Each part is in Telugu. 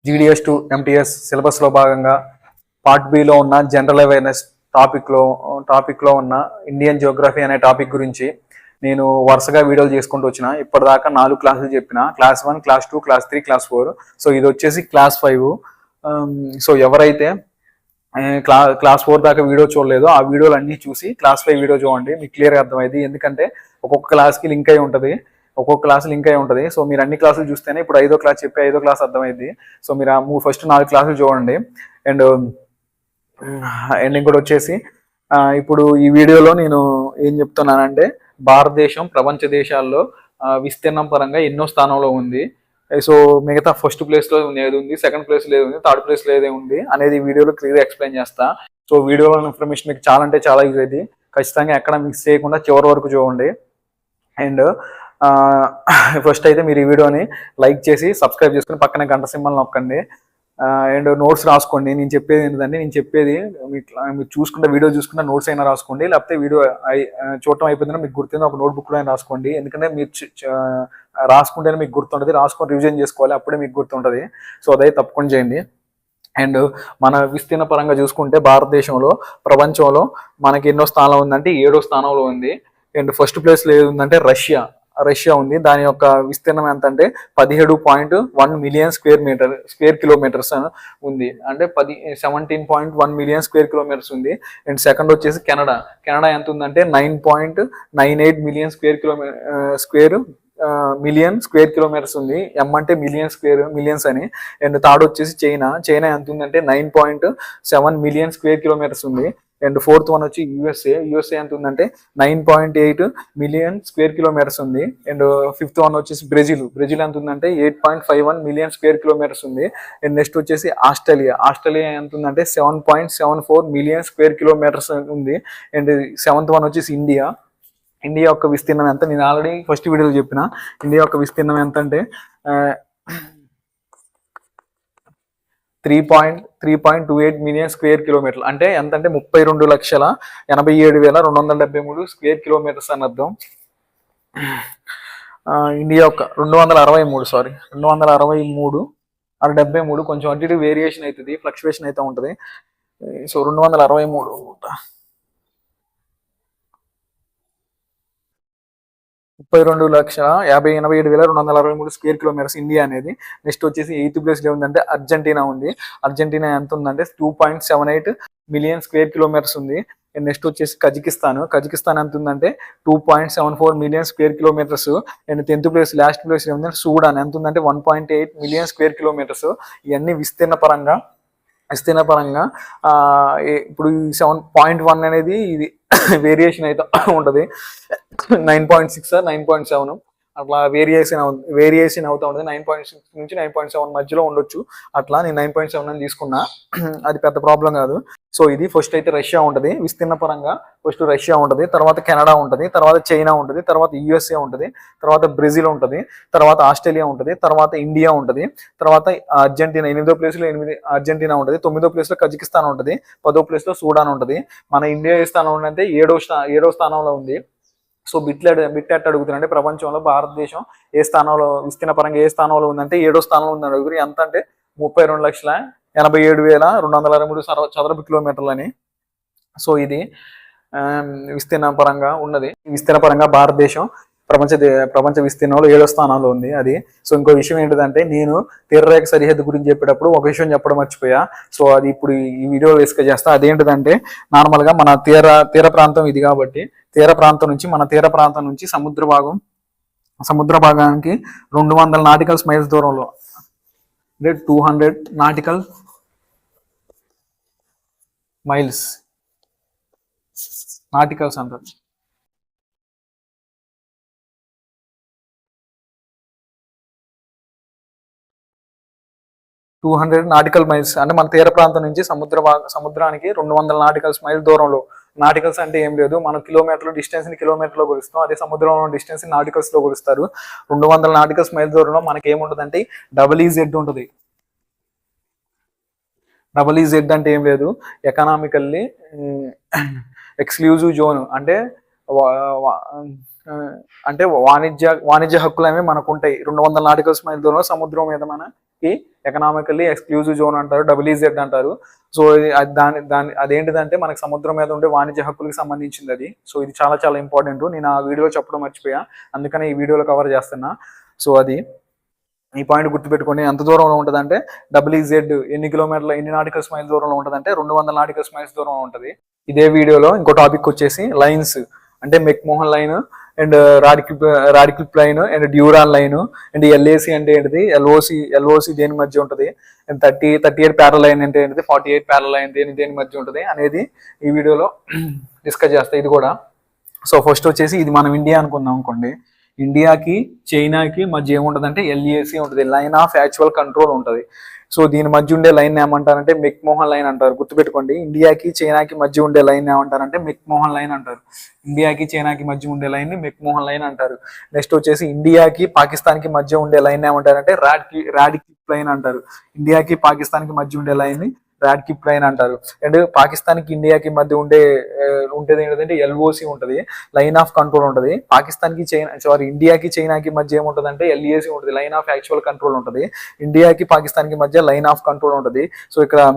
జీడిఎస్ టు ఎంటీఎస్ సిలబస్లో భాగంగా పార్ట్ బిలో ఉన్న జనరల్ అవేర్నెస్ టాపిక్లో ఉన్న ఇండియన్ జియోగ్రఫీ అనే టాపిక్ గురించి నేను వరుసగా వీడియోలు చేసుకుంటూ వచ్చిన. ఇప్పటిదాకా 4 క్లాసులు చెప్పిన. Class 1, class 2, class 3, class 4. So ఇది వచ్చేసి క్లాస్ 5. సో ఎవరైతే క్లాస్ 4 దాకా వీడియో చూడలేదు ఆ వీడియోలు అన్నీ చూసి క్లాస్ 5 వీడియో చూడండి, మీకు క్లియర్గా అర్థమైంది. ఎందుకంటే ఒక్కొక్క క్లాస్కి లింక్ అయి ఉంటుంది, ఒక్కొక్క క్లాస్ లింక్ అయి ఉంటుంది. సో మీరు అన్ని క్లాసులు చూస్తేనే ఇప్పుడు 5వ క్లాస్ చెప్పి 5వ క్లాస్ అర్థమైంది. సో మీరు ఫస్ట్ 4 క్లాసులు చూడండి. అండ్ ఇంకోటి వచ్చేసి ఇప్పుడు ఈ వీడియోలో నేను ఏం చెప్తున్నానంటే భారతదేశం ప్రపంచ దేశాల్లో విస్తీర్ణం పరంగా ఎన్నో స్థానంలో ఉంది. సో మిగతా ఫస్ట్ ప్లేస్లో ఏది ఉంది, సెకండ్ ప్లేస్లో ఏది ఉంది, థర్డ్ ప్లేస్లో ఏది ఉంది అనేది ఈ వీడియోలో క్లియర్గా ఎక్స్ప్లెయిన్ చేస్తా. సో వీడియోలో ఇన్ఫర్మేషన్ మీకు చాలా అంటే చాలా యూజ్ అయింది. ఖచ్చితంగా ఎక్కడ మిస్ చేయకుండా చివరి వరకు చూడండి. అండ్ ఫస్ట్ అయితే మీరు ఈ వీడియోని లైక్ చేసి సబ్స్క్రైబ్ చేసుకుని పక్కన గంట సింబల్ నొక్కండి. అండ్ నోట్స్ రాసుకోండి. నేను చెప్పేది ఏంటంటే మీరు చూసుకుంటే వీడియో చూసుకుంటే నోట్స్ అయినా రాసుకోండి, లేకపోతే వీడియో చూడటం అయిపోయిందని మీకు గుర్తుంది ఒక నోట్బుక్లో అయినా రాసుకోండి. ఎందుకంటే మీరు రాసుకుంటేనే మీకు గుర్తుంటుంది, రాసుకొని రివిజన్ చేసుకోవాలి, అప్పుడే మీకు గుర్తుంటుంది. సో అదైతే తప్పకుండా చేయండి. అండ్ మన విస్తీర్ణ పరంగా చూసుకుంటే భారతదేశంలో ప్రపంచంలో మనకి ఎన్నో స్థానం ఉందంటే 7వ స్థానంలో ఉంది. అండ్ ఫస్ట్ ప్లేస్లో ఏది ఉందంటే రష్యా ఉంది. దాని యొక్క విస్తీర్ణం ఎంత అంటే 17.1 మిలియన్ స్క్వేర్ కిలోమీటర్స్ ఉంది. అంటే 17.1 మిలియన్ స్క్వేర్ కిలోమీటర్స్ ఉంది. అండ్ సెకండ్ వచ్చేసి కెనడా ఎంత ఉందంటే 9.98 మిలియన్ స్క్వేర్ కిలోమీటర్స్ ఉంది. ఎం అంటే మిలియన్స్ అని. అండ్ థర్డ్ వచ్చేసి చైనా ఎంత ఉందంటే 9.7 మిలియన్ స్క్వేర్ కిలోమీటర్స్ ఉంది. అండ్ ఫోర్త్ వన్ వచ్చి యుఎస్ఏ ఎంత ఉందంటే 9.8 మిలియన్ స్క్వేర్ కిలోమీటర్స్ ఉంది. అండ్ ఫిఫ్త్ వన్ వచ్చేసి బ్రెజిల్ ఎంత ఉందంటే 8.51 మిలియన్ స్క్వేర్ కిలోమీటర్స్ ఉంది. అండ్ నెక్స్ట్ వచ్చేసి ఆస్ట్రేలియా ఎంత ఉందంటే 7.74 మిలియన్ స్క్వేర్ కిలోమీటర్స్ ఉంది. అండ్ సెవెంత్ వన్ వచ్చేసి ఇండియా యొక్క విస్తీర్ణం ఎంత, నేను ఆల్రెడీ ఫస్ట్ వీడియోలో చెప్పిన. ఇండియా యొక్క విస్తీర్ణం ఎంత అంటే 3.28 మిలియన్ స్క్వేర్ కిలోమీటర్లు. అంటే ఎంత అంటే 32,87,273 స్క్వేర్ కిలోమీటర్స్ అని అర్థం. ఇండియా యొక్క 263 73 కొంచెం అటు ఇటు వేరియేషన్ అవుతుంది, ఫ్లక్చువేషన్ అయితే ఉంటుంది. సో 263 32,57,263 స్క్వేర్ కిలోమీటర్స్ ఇండియా అనేది. నెక్స్ట్ వచ్చేసి 8th ప్లేస్లో ఉందంటే అర్జెంటీనా ఉంది. అర్జెంటీనా ఎంత ఉందంటే 2.78 మిలియన్ స్క్వేర్ కిలోమీటర్స్ ఉంది. అండ్ నెక్స్ట్ వచ్చేసి కజకిస్తాన్ ఎంత ఉందంటే 2.74 million square kilometres. And 10th place last place ఉందంటే సూడాన్ ఎంత ఉందంటే 1.8 మిలియన్ స్క్వేర్ కిలోమీటర్స్. ఇవన్నీ విస్తీర్ణ పరంగా ఇప్పుడు 7.1 అనేది ఇది వేరియేషన్ అయితే ఉంటుంది. 9.6 9.7 అట్లా వేరియేషన్ అవుతూ ఉంటుంది. 9.6 నుంచి 9.7 మధ్యలో ఉండొచ్చు. అట్లా నేను 9.7 అని తీసుకున్నా, అది పెద్ద ప్రాబ్లం కాదు. సో ఇది ఫస్ట్ అయితే రష్యా ఉంటుంది విస్తీర్ణ పరంగా. ఫస్ట్ రష్యా ఉంటుంది, తర్వాత కెనడా ఉంటుంది, తర్వాత చైనా ఉంటుంది, తర్వాత యుఎస్ఏ ఉంటుంది, తర్వాత బ్రెజిల్ ఉంటుంది, తర్వాత ఆస్ట్రేలియా ఉంటుంది, తర్వాత ఇండియా ఉంటుంది, తర్వాత అర్జెంటీనా 8వ ప్లేస్లో అర్జెంటీనా ఉంటుంది, 9వ ప్లేస్లో కజకిస్తాన్ ఉంటుంది, 10వ ప్లేస్లో సూడాన్ ఉంటుంది. మన ఇండియా ఏ స్థానంలో అంటే 7వ స్థానంలో ఉంది. సో బిట్ ఎట్ అడుగుతున్నారంటే ప్రపంచంలో భారతదేశం ఏ స్థానంలో విస్తీర్ణ పరంగా ఏ స్థానంలో ఉందంటే 7వ స్థానంలో ఉందని అడుగుతారు. ఎంత అంటే 32,87,263 చదరపు కిలోమీటర్లని. సో ఇది విస్తీర్ణ పరంగా ఉన్నది. విస్తీర్ణ పరంగా భారతదేశం ప్రపంచ విస్తీర్ణంలో 7వ స్థానంలో ఉంది అది. సో ఇంకో విషయం ఏంటంటే నేను తీరరేఖ సరిహద్దు గురించి చెప్పేటప్పుడు ఒక విషయం చెప్పడం మర్చిపోయా. సో అది ఇప్పుడు ఈ వీడియోలో డిస్కస్ చేస్తా. అదేంటిదంటే నార్మల్గా మన తీర ప్రాంతం ఇది కాబట్టి తీర ప్రాంతం నుంచి సముద్ర భాగానికి 200 నాటికల్స్ మైల్స్ దూరంలో, అంటే 200 నాటికల్ మైల్స్ నాటికల్స్ అంటారు. 200 నాటికల్ మైల్స్ అంటే మన తీర ప్రాంతం నుంచి సముద్రానికి 200 నాటికల్స్ మైల్ దూరంలో. నాటికల్స్ అంటే ఏం లేదు, మన డిస్టెన్స్ ని కిలోమీటర్లో కొలుస్తాం, అదే సముద్రంలో డిస్టెన్స్ నాటికల్స్ లో కొలుస్తారు. 200 నాటికల్స్ మైల్ దూరంలో మనకి ఏముంటుందంటే EEZ ఉంటుంది. EEZ అంటే ఏం లేదు, ఎకనామికల్లీ ఎక్స్క్లూజివ్ జోన్. అంటే ఆ, అంటే వాణిజ్య హక్కులు అనేవి మనకు ఉంటాయి. 200 నాటికల్స్ మైల్ దూరం సముద్రం మీద మనకి ఎకనామికల్లీ ఎక్స్క్లూజివ్ జోన్ అంటారు, WZ అంటారు. సో ఇది అదేంటిదంటే మనకి సముద్రం మీద ఉండే వాణిజ్య హక్కులకు సంబంధించింది అది. సో ఇది చాలా చాలా ఇంపార్టెంట్. నేను ఆ వీడియోలో చెప్పడం మర్చిపోయా, అందుకనే ఈ వీడియోలో కవర్ చేస్తున్నా. సో అది ఈ పాయింట్ గుర్తుపెట్టుకోండి. ఎంత దూరంలో ఉంటుంది అంటే WZ ఎన్ని కిలోమీటర్ల ఎన్ని నాటికల్స్ మైల్ దూరంలో ఉంటుంది అంటే 200 నాటికల్స్ మైల్స్ దూరంలో ఉంటుంది. ఇదే వీడియోలో ఇంకో టాపిక్ వచ్చేసి లైన్స్, అంటే McMahon line and Radcliffe line and Durand line and LAC అంటే ఏంటిది, LOC దేని మధ్య ఉంటుంది, అండ్ 38 ప్యారల్ లైన్ అంటే ఏంటిది, 48 ప్యారల్ లైన్ దేని మధ్య ఉంటుంది అనేది ఈ వీడియోలో డిస్కస్ చేస్తా ఇది కూడా. సో ఫస్ట్ వచ్చేసి ఇది మనం ఇండియా అనుకుందాం అనుకోండి. ఇండియాకి చైనాకి మధ్య ఏముంటుంది అంటే LAC ఉంటుంది, లైన్ ఆఫ్ యాక్చువల్ కంట్రోల్ ఉంటుంది. సో దీని మధ్య ఉండే లైన్ ఏమంటారంటే మెక్మోహన్ లైన్ అంటారు. గుర్తుపెట్టుకోండి, ఇండియాకి చైనాకి మధ్య ఉండే లైన్ ఏమంటారంటే మెక్మోహన్ లైన్ అంటారు. ఇండియాకి చైనాకి మధ్య ఉండే లైన్ ని మెక్మోహన్ లైన్ అంటారు. నెక్స్ట్ వచ్చేసి ఇండియాకి పాకిస్తాన్ కి మధ్య ఉండే లైన్ ఏమంటారంటే రాడిక్లిప్ లైన్ అంటారు. ఇండియాకి పాకిస్తాన్ కి మధ్య ఉండే లైన్ ని రాడిక్లిప్ లైన్ అంటారు. అండ్ పాకిస్తాన్ కి ఇండియాకి మధ్య ఉండేది ఏంటంటే LOC ఉంటుంది, లైన్ ఆఫ్ కంట్రోల్ ఉంటుంది. పాకిస్తాన్ కి ఇండియాకి చైనాకి మధ్య ఏముంటుంది అంటే LAC ఉంటుంది, లైన్ ఆఫ్ యాక్చువల్ కంట్రోల్ ఉంటుంది. ఇండియాకి పాకిస్తాన్ కి మధ్య లైన్ ఆఫ్ కంట్రోల్ ఉంటుంది. సో ఇక్కడ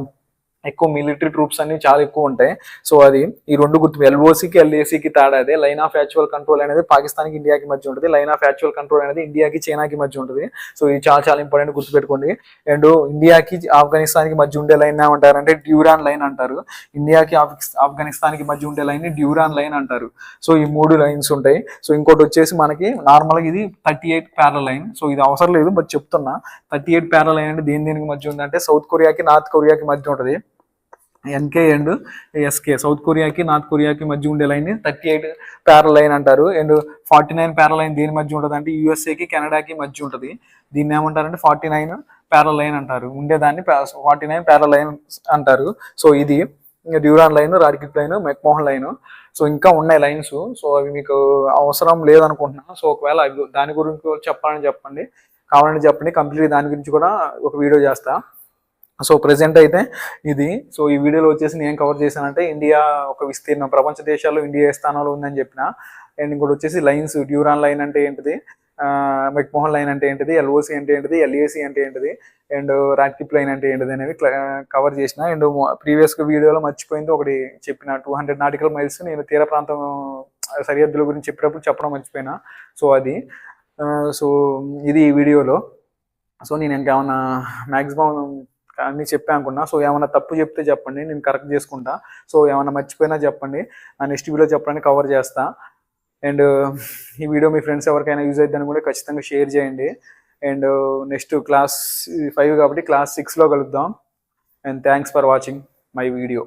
ఎక్కువ మిలిటరీ ట్రూప్స్ అన్ని చాలా ఎక్కువ ఉంటాయి. సో అది ఈ రెండు గుర్తు, LOCకి LACకి తేడా అదే. లైన్ ఆఫ్ యాక్చువల్ కంట్రోల్ అనేది పాకిస్తాన్కి ఇండియాకి మధ్య ఉంటుంది, లైన్ ఆఫ్ యాక్చువల్ కంట్రోల్ అనేది ఇండియాకి చైనాకి మధ్య ఉంటుంది. సో ఇది చాలా చాలా ఇంపార్టెంట్, గుర్తుపెట్టుకోండి. అండ్ ఇండియాకి ఆఫ్ఘనిస్తాన్కి మధ్య ఉండే లైన్ ఏమంటారంటే డ్యూరాన్ లైన్ అంటారు. ఇండియాకి ఆఫ్ఘనిస్తాన్కి మధ్య ఉండే లైన్ డ్యూరాన్ లైన్ అంటారు. సో ఈ 3 లైన్స్ ఉంటాయి. సో ఇంకోటి వచ్చేసి మనకి నార్మల్గా ఇది 38 ప్యారల్ లైన్. సో ఇది అవసరం లేదు బట్ చెప్తున్నా. 38 ప్యారల్ లైన్ అంటే దేనికి మధ్య ఉందంటే సౌత్ కొరియాకి నార్త్ కొరియాకి మధ్య ఉంటుంది. NK అండ్ SK, సౌత్ కొరియాకి నార్త్ కొరియాకి మధ్య ఉండే లైన్ 38 ప్యారల్ లైన్ అంటారు. అండ్ 49 ప్యారల్ లైన్ దేని మధ్య ఉంటుంది అంటే USA కెనడాకి మధ్య ఉంటుంది. దీన్ని ఏమంటారంటే 49 ప్యారల్ లైన్ అంటారు. ఉండేదాన్ని 49 ప్యారల్ లైన్ అంటారు. సో ఇది Durand line, Radcliffe line, McMahon line. So ఇంకా ఉన్నాయి లైన్స్. సో అవి మీకు అవసరం లేదనుకుంటున్నాను. సో ఒకవేళ దాని గురించి చెప్పండి, కావాలంటే చెప్పండి, కంప్లీట్లీ దాని గురించి కూడా ఒక వీడియో చేస్తా. సో ప్రెసెంట్ అయితే ఇది. సో ఈ వీడియోలో వచ్చేసి నేను కవర్ చేశానంటే ఇండియా ఒక విస్తీర్ణం, ప్రపంచ దేశాల్లో ఇండియా ఏ స్థానంలో ఉందని చెప్పిన. అండ్ ఇంకోటి వచ్చేసి లైన్స్, డ్యూరాన్ లైన్ అంటే ఏంటిది, మెక్మోహన్ లైన్ అంటే ఏంటిది, LOC అంటే ఏంటిది, LAC అంటే ఏంటిది, అండ్ రాడిక్లిప్ లైన్ అంటే ఏంటిది అనేవి కవర్ చేసిన. అండ్ ప్రీవియస్ వీడియోలో మర్చిపోయింది ఒకటి చెప్పిన, 200 నాటికల్ మైల్స్ నేను తీర ప్రాంతం సరిహద్దుల గురించి చెప్పడం మర్చిపోయినా. సో అది సో ఇది ఈ వీడియోలో. సో నేను ఇంకేమన్నా మ్యాక్సిమం అన్నీ చెప్పా అనుకున్నా. సో ఏమైనా తప్పు చెప్తే చెప్పండి, నేను కరెక్ట్ చేసుకుంటా. సో ఏమైనా మర్చిపోయినా చెప్పండి, నా నెక్స్ట్ వీడియో చెప్పడానికి కవర్ చేస్తా. అండ్ ఈ వీడియో మీ ఫ్రెండ్స్ ఎవరికైనా యూజ్ అవుతుందని కూడా ఖచ్చితంగా షేర్ చేయండి. అండ్ నెక్స్ట్ క్లాస్ 5 కాబట్టి క్లాస్ 6లో కలుద్దాం. And thanks for watching my video.